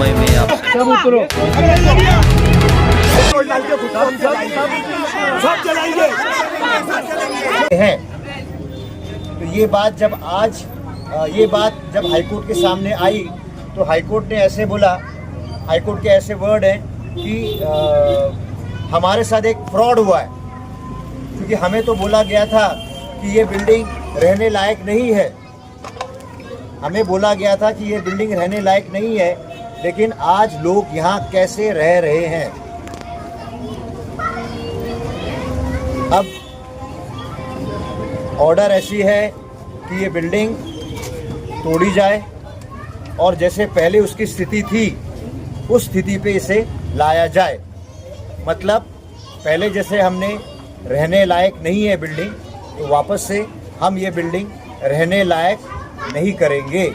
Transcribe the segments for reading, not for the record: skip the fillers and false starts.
समय में आप है। तो ये बात जब हाईकोर्ट के सामने आई तो हाईकोर्ट ने ऐसे बोला, हाईकोर्ट के ऐसे वर्ड हैं कि हमारे साथ एक फ्रॉड हुआ है, क्योंकि हमें तो बोला गया था कि ये बिल्डिंग रहने लायक नहीं है। हमें बोला गया था कि ये बिल्डिंग रहने लायक नहीं है, लेकिन आज लोग यहाँ कैसे रह रहे हैं। अब ऑर्डर ऐसी है कि ये बिल्डिंग तोड़ी जाए और जैसे पहले उसकी स्थिति थी उस स्थिति पे इसे लाया जाए। मतलब पहले जैसे हमने रहने लायक नहीं है बिल्डिंग, तो वापस से हम ये बिल्डिंग रहने लायक नहीं करेंगे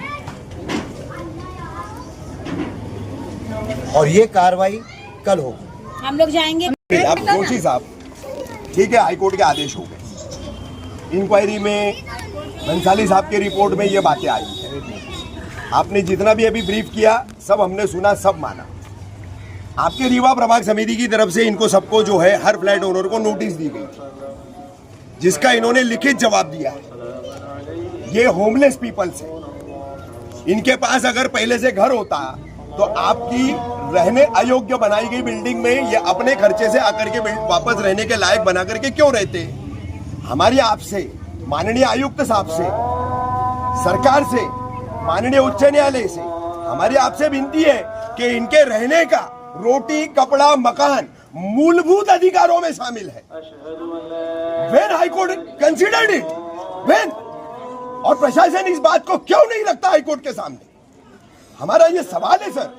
और ये कार्रवाई कल होगी। हम लोग जाएंगे। अब जोशी साहब, ठीक है, हाईकोर्ट के आदेश हो गए। इंक्वायरी में बंसाली साहब की रिपोर्ट में ये बातें आई है। आपने जितना भी अभी ब्रीफ किया सब हमने सुना, सब माना। आपके रीवा प्रभाग समिति की तरफ से इनको सबको जो है हर फ्लैट ओनर को नोटिस दी गई थी, जिसका इन्होंने लिखित जवाब दिया है। ये होमलेस पीपल्स है, इनके पास अगर पहले से घर होता तो आपकी रहने अयोग्य बनाई गई बिल्डिंग में ये अपने खर्चे से आकर के वापस रहने के लायक बना करके क्यों रहते। हमारी आपसे, माननीय आयुक्त साहब से, सरकार से, माननीय उच्च न्यायालय से हमारी आपसे विनती है कि इनके रहने का रोटी, कपड़ा, मकान मूलभूत अधिकारों में शामिल है। When high court considered it, when? और प्रशासन इस बात को क्यों नहीं रखता हाईकोर्ट के सामने? हमारा ये सवाल है सर।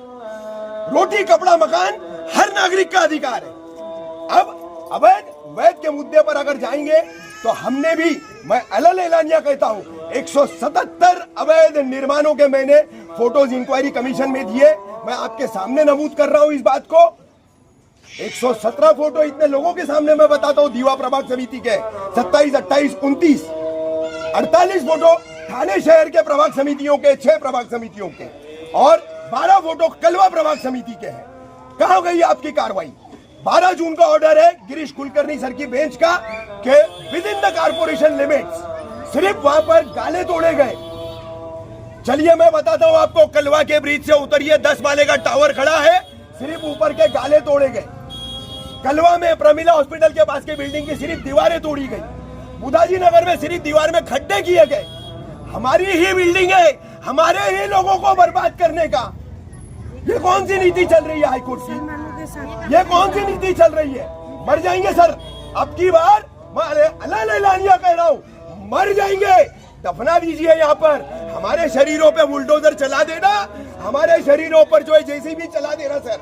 रोटी, कपड़ा, मकान हर नागरिक का अधिकार है। अब अवैध वैध के मुद्दे पर अगर जाएंगे तो हमने भी, मैं अलल एलानिया कहता हूं, 177 अवैध निर्माणों के मैंने फोटोज इंक्वायरी कमीशन में दिए। मैं आपके सामने नमूद कर रहा हूं इस बात को। 117 फोटो इतने लोगों के सामने मैं बताता हूं दीवा प्रभाग समिति के, 27, 28, 29, 48 फोटो थाने शहर के प्रभाग समितियों के, 6 प्रभाग समितियों के, और 12 फोटो कलवा प्रभाग समिति के हैं। कहां गई आपकी कार्रवाई? 12 जून का ऑर्डर है गिरीश कुलकर्णी सर की बेंच का कि with in the corporation limits सिर्फ वहां पर गाले तोड़े गए। चलिए मैं बताता हूं आपको, कलवा के ब्रिज से उतरिए, 10 माले का टावर खड़ा है, सिर्फ ऊपर के गाले तोड़े गए। कलवा में प्रमिला हॉस्पिटल के पास की बिल्डिंग की सिर्फ दीवारें तोड़ी गई। बुधाजी नगर में सिर्फ दीवार में खड्डे किए गए। हमारी ही बिल्डिंग है, हमारे ही लोगों को बर्बाद करने का ये कौन सी नीति चल रही है हाईकोर्ट की? ये कौन सी नीति चल रही है? मर जाएंगे सर, अब की बार मैं अलल एलानिया कह रहा हूं, मर जाएंगे। दफना दीजिए यहाँ पर, हमारे शरीरों पे बुलडोजर चला देना, हमारे शरीरों पर जो है जेसीबी चला देना सर।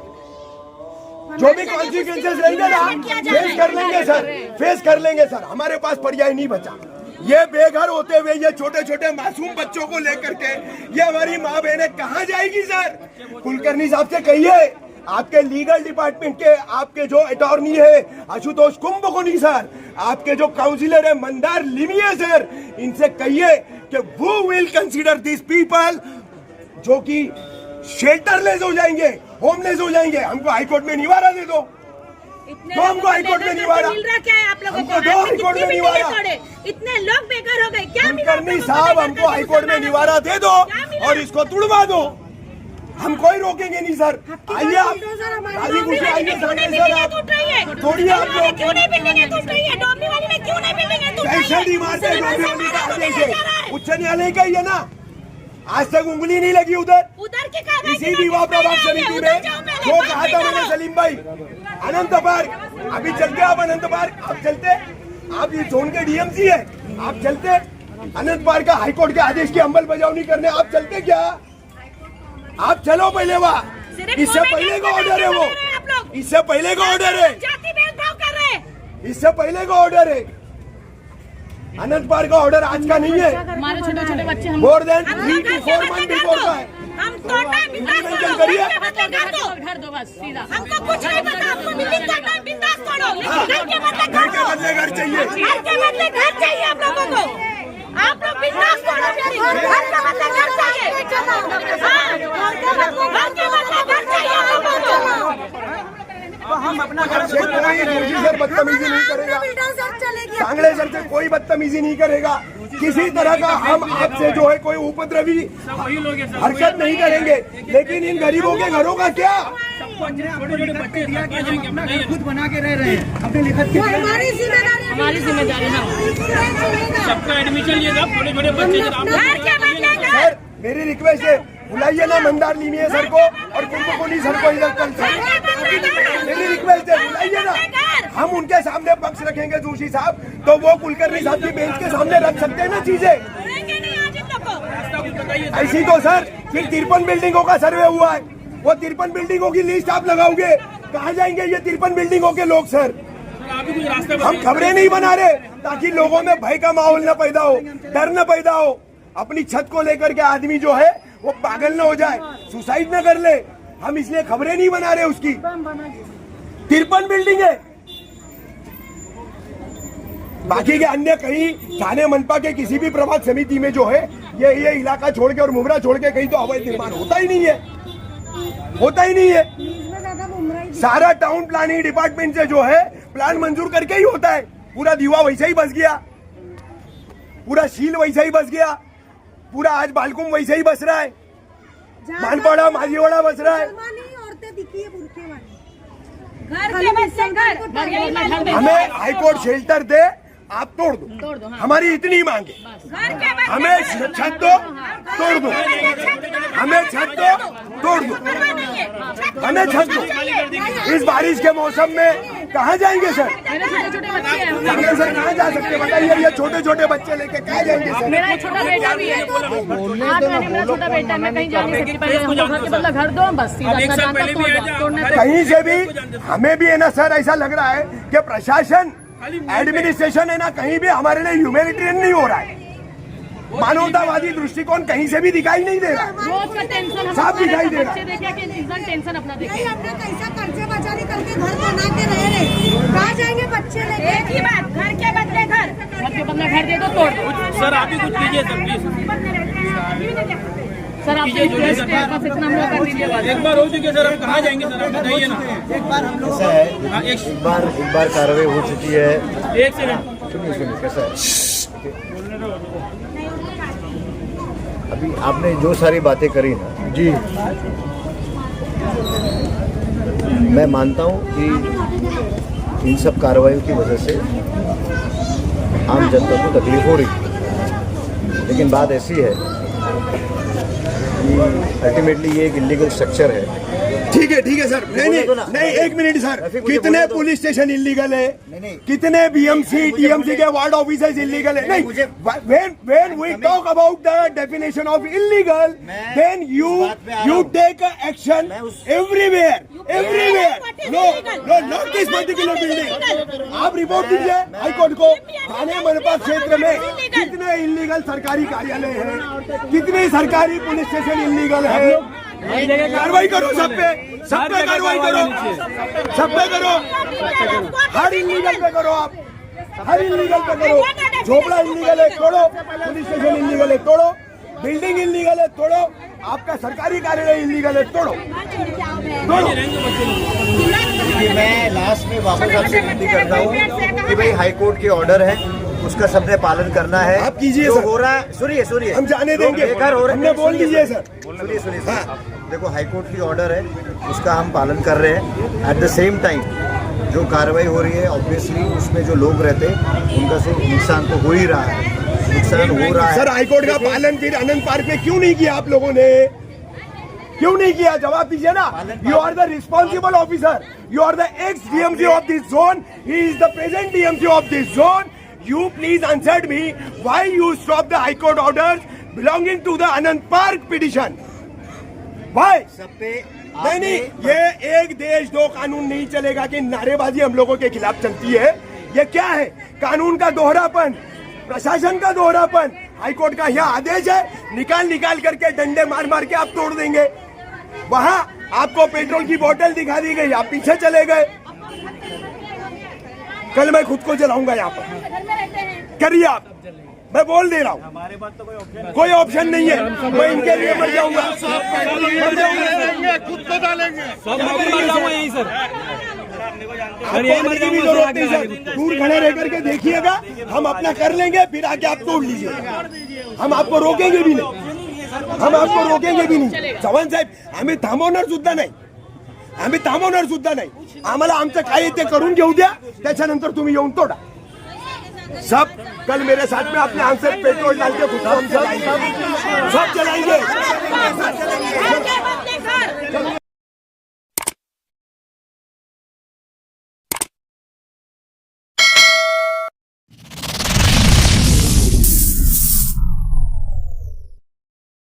जो भी कॉन्सिक्वेंसेस रहेंगे ना फेस कर लेंगे सर, फेस कर लेंगे सर। हमारे पास पर्याय नहीं बचा। ये बेघर होते हुए ये छोटे छोटे मासूम बच्चों को लेकर के ये हमारी माँ बहनें कहाँ जाएगी सर? कुलकर्णी साहब से कहिए, आपके लीगल डिपार्टमेंट के आपके जो अटॉर्नी है आशुतोष कुंभकोणी सर, आपके जो काउंसिलर है मंदार लिमिये सर, इनसे कहिए कि वो विल कंसीडर दिस पीपल जो कि शेल्टरलेस हो जाएंगे, होमलेस हो जाएंगे। हमको हाईकोर्ट में निवारा दे दो, तो हमको हाईकोर्ट में निवारा मिल रहा क्या है आप लोगों को? दो हाईकोर्ट में निवारा। इतने लोग बेकार हो गए क्या? कुलकर्णी साहब हमको हाईकोर्ट में निवारा दे दो और इसको तुड़वा दो, हम कोई रोकेंगे नहीं सर। आइए आप राजी खुशी आइए सर, तोड़िए आप लोग। क्यों नहीं बिल्डिंगें टूट रही है? डोंबिवली वाली में क्यों नहीं बिल्डिंगें टूट रही है? कैसे मारते हैं डोंबिवली का आदेश है, उच्च न्यायालय का ही है ना। आज तक उंगली नहीं लगी उधर के इसी दीवा प्रभाग समिति में। जो कहा था मैंने सलीम भाई, अनंत पार्क, अभी चलते आप अनंत पार्क, आप चलते, आप ये जोन के डीएमसी है, आप चलते अनंत पार्क का हाईकोर्ट के आदेश की अंमलबजावनी करने आप चलते क्या? आप चलो पहले वहाँ, इससे पहले का ऑर्डर है वो, इससे पहले का ऑर्डर है, इससे पहले का ऑर्डर है। अनंत पार्क का ऑर्डर आज का नहीं है, हमारे छोटे छोटे बच्चे more than 3 to 4 month before का है। हम करिए, घर दो बस सीधा। हमको कुछ नहीं पता, हमको बिल्डिंग करना है, बिंदास तोड़ो, लेकिन घर के बदले घर चाहिए, घर के बदले घर चाहिए आप लोगों को। आप लोग बिंदास तोड़ो, घर के बदले घर चाहिए। घर के बदले घर जोशी सर बदतमीजी नहीं करेगा, सांगले सर से कोई बदतमीजी नहीं करेगा, किसी तरह का हम आपसे जो है कोई उपद्रवी हरकत नहीं करेंगे। लेकिन इन गरीबों के घरों का क्या? खुद बना के रह रहे हैं, अपने लिखत के हमारी जिम्मेदारी है। सबका एडमिशन लिए साहब, छोटे छोटे बच्चे घर के बदले घर। सर मेरी रिक्वेस्ट है, बुलाइए ना मंदार लीमिया सर को और कुंभकोणी सर को इधर कल से। मेरी रिक्वेस्ट है, बुलाइए ना, हम उनके सामने पक्ष रखेंगे जोशी साहब, तो वो कुलकर्णी साहब की बेंच के सामने रख सकते हैं ना चीजें। ऐसी तो सर फिर 53 बिल्डिंगों का सर्वे हुआ है, वो 53 बिल्डिंगों की लिस्ट आप लगाओगे, कहाँ जाएंगे ये 53 बिल्डिंगों के लोग? सर हम खबरें नहीं बना रहे ताकि लोगों में भय का माहौल न पैदा हो, डर न पैदा हो, अपनी छत को लेकर के आदमी जो है वो पागल न हो जाए, सुसाइड न कर ले। हम इसलिए खबरें नहीं बना रहे उसकी। 53 बिल्डिंग है, बाकी के अन्य कहीं थाने मनपा के किसी भी प्रभाग समिति में जो है ये इलाका छोड़ के और मुमरा छोड़ के कहीं तो अवैध निर्माण होता ही नहीं है, होता ही नहीं है। सारा टाउन प्लानिंग डिपार्टमेंट से जो है प्लान मंजूर करके ही होता है। पूरा दीवा वैसे ही बस गया, पूरा शील वैसे ही बस गया, पूरा आज बालकुम वैसे ही बस रहा है, मानपाड़ा माझीवाड़ा बस रहा है। औरतें दिखी है बुरखे वाली। घर के बदले घर। हमें हाईकोर्ट शेल्टर दे, आप तोड़ दो, हमारी इतनी मांग है। घर के बदले हमें छत दो, तोड़ दो, हमें छत दो, तोड़ दो, हमें छत दो। इस बारिश के मौसम में कहाँ जाएंगे सर? मेरे छोटे छोटे बच्चे हैं। सांगले सर कहाँ जा सकते बताइए? ये छोटे छोटे बच्चे लेके कहाँ जाएंगे सर? मेरा एक छोटा बेटा भी है। 8 महीने मेरा छोटा बेटा है, मैं कहीं जा नहीं सकती। पहले हमको घर के बदला घर दो, बस सीधा घर आता तोड़ने पे। कहीं से भी हमें भी है ना सर, ऐसा लग रहा है कि प्रशासन एडमिनिस्ट्रेशन है ना कहीं भी हमारे लिए ह्यूमैनिटेरियन नहीं हो रहा है, मानवतावादी दृष्टिकोण कहीं से भी दिखाई नहीं दे रहा। रोज का टेंशन साफ दिखाई दे रहा। बच्चे देखे कि इंसान टेंशन अपना देखे। नहीं, हमने कैसा कर्जे बचारी करके घर बना के रह रहे, कहाँ जाएंगे बच्चे लेके? एक ही बात, घर के बदले घर। घर के बदले घर दे दो, तोड़ दो। सर आप ही कुछ कीजिए सर प्लीज। सर आपसे रिक्वेस्ट है, बस इतना हम लोग कर दीजिए बात। एक बार हो चुकी है सर, अब कहाँ जाएंगे सर, आप बताइए ना। ऐसा है, हाँ, एक बार कार्रवाई हो चुकी है। एक सेकंड सुनिए कैसा है, अभी आपने जो सारी बातें करी ना जी, मैं मानता हूँ कि इन सब कार्रवाइयों की वजह से आम जनता को तकलीफ हो रही, लेकिन बात ऐसी है कि अल्टीमेटली ये एक इलीगल स्ट्रक्चर है। ठीक है सर, नहीं एक मिनट सर, कितने पुलिस स्टेशन इलीगल है, कितने बीएमसी टीएमसी के वार्ड ऑफिसर्स इलीगल है? नहीं, when we talk about the definition of illegal, then you take action everywhere. No, not this particular building. आप रिपोर्ट दीजिए हाईकोर्ट को, थाने मनपा क्षेत्र में कितने इलीगल सरकारी कार्यालय हैं, कितने सरकारी पुलिस स्टेशन इलीगल है, कार्रवाई करो सब पे कार्रवाई करो, सब पे करो, हर इलीगल पे करो, आप हर इलीगल पे करो। झोपड़ा इलीगल है तोड़ो, पुलिस स्टेशन इलीगल है तोड़ो, बिल्डिंग इलीगल है तोड़ो, आपका सरकारी कार्यालय इलीगल है तोड़ो। मैं लास्ट में वापस आपसे विनती करता हूँ कि भाई हाईकोर्ट के ऑर्डर है, उसका सबने पालन करना है। आप कीजिए जो सर। हो रहा है, सुनिए हम जाने देंगे, बेकार हो रहा है, हमने बोल दीजिए सर। सुनिए देखो, हाईकोर्ट की ऑर्डर है, उसका हम पालन कर रहे हैं। एट द सेम टाइम जो कार्रवाई हो रही है, ऑब्वियसली उसमें जो लोग रहते हैं उनका नुकसान तो हो ही रहा है, नुकसान हो रहा है। सर हाईकोर्ट का पालन फिर आनंद पार्क में क्यों नहीं किया आप लोगों ने? क्यों नहीं किया? जवाब दीजिए ना। You are the responsible officer, you are the ex DMC of this zone, he is the present DMC of this zone. You please answer me why you stop the High Court orders belonging to the Anand Park petition? Why? सब पे नहीं, ये एक देश दो कानून नहीं चलेगा कि नारेबाजी हम लोगों के खिलाफ चलती है। ये क्या है? कानून का दोहरापन, प्रशासन का दोहरापन। हाईकोर्ट का यह आदेश है, निकाल करके डंडे मार के आप तोड़ देंगे। वहां आपको पेट्रोल की बोतल दिखा दी गई, आप पीछे चले गए। कल मैं खुद को जलाऊंगा यहाँ पर, करिए आप, मैं बोल दे रहा हूँ। हमारे पास तो कोई ऑप्शन नहीं है, मैं इनके लिए मर जाऊंगा, खुद को डालेंगे, सब यही सर। आपको आने की भी जरूरत नहीं सर, दूर खड़े रह करके देखिएगा, हम अपना कर लेंगे, फिर आके आप तोड़ लीजिएगा, हम आपको रोकेंगे भी नहीं, हम आपको रोकेंगे भी नाही. चव्हाण साहेब आम्ही थांबवणार सुद्धा नाही, आम्ही थांबवणार सुद्धा नाही. आम्हाला आमचं काय ते करून घेऊ द्या, त्याच्यानंतर तुम्ही येऊन तोडा. सब कल मेरे साथ में अपने आंसर पेट्रोल डाल के खुद को हम सब चलाएंगे.